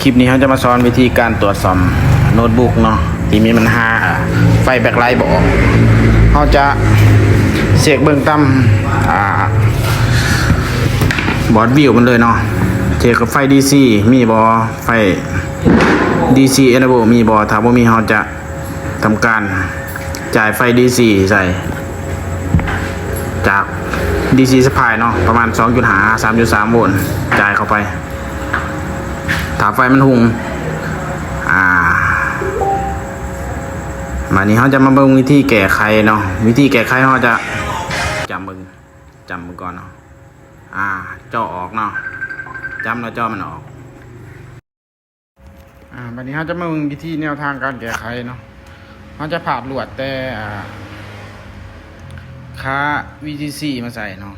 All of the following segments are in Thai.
คลิปนี้เขาจะมาสอนวิธีการตรวจสอบโน้ตบุ๊กเนาะที่มีปัญหาไฟแบ็คไลท์บออกเขาจะเช็คเบื้องต้นบอร์ดวิวมันเลยเนาะเช็คกับไฟ DC มีบอไฟ DC Enable มีบอถ้าบ่มีเขาจะทำการจ่ายไฟ DC ใส่จาก DC Supply เนาะประมาณ 2.5 3.3 โวลต์จ่ายเข้าไปถ้าไฟมันหุงมานี้เขาจะมาเบิ่งวิธีแก้ไขเนาะวิธีแก้ไขเขาจะจำมึงก่อนเนาะจอออกเนาะจำแล้วจอมันออกวันนี้เขาจะมาเบิ่งวิธีแนวทางการแก้ไขเนาะเขาจะผ่าลวดแต่ค่า VGC มาใส่เนาะ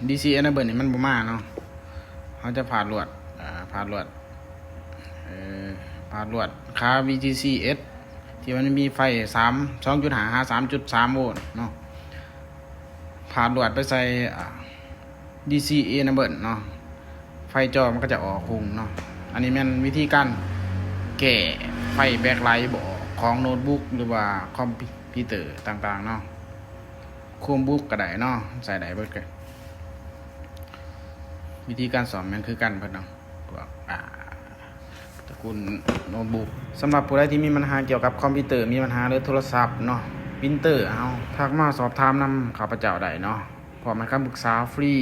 DC Enable นี่มันบ่มาเนาะเขาจะผ่าลวดผ่าลวดค่า VGC S ที่มันมีไฟ2.5 3.3 โวลต์เนาะผ่าลวดไปใส่DC Enable เนาะไฟจอมันก็จะออกหุงเนาะอันนี้มันวิธีการแก้ไฟแบ็คไลท์บ่ของโน้ตบุ๊กหรือว่าคอมพิวเตอร์ต่างๆเนาะโคมบุ๊กก็ได้เนาะใส่ได้เบิดกันวิธีการสอนมันคือกันเพิ่นเนาะพวกตระกูลโน้ตบุ๊กสำหรับผู้ใดที่มีปัญหาเกี่ยวกับคอมพิวเตอร์มีปัญหาหรือโทรศัพท์เนาะปรินเตอร์ทักมาสอบถามนำข้าพเจ้าได้เนาะพร้อมให้คำปรึกษาฟรี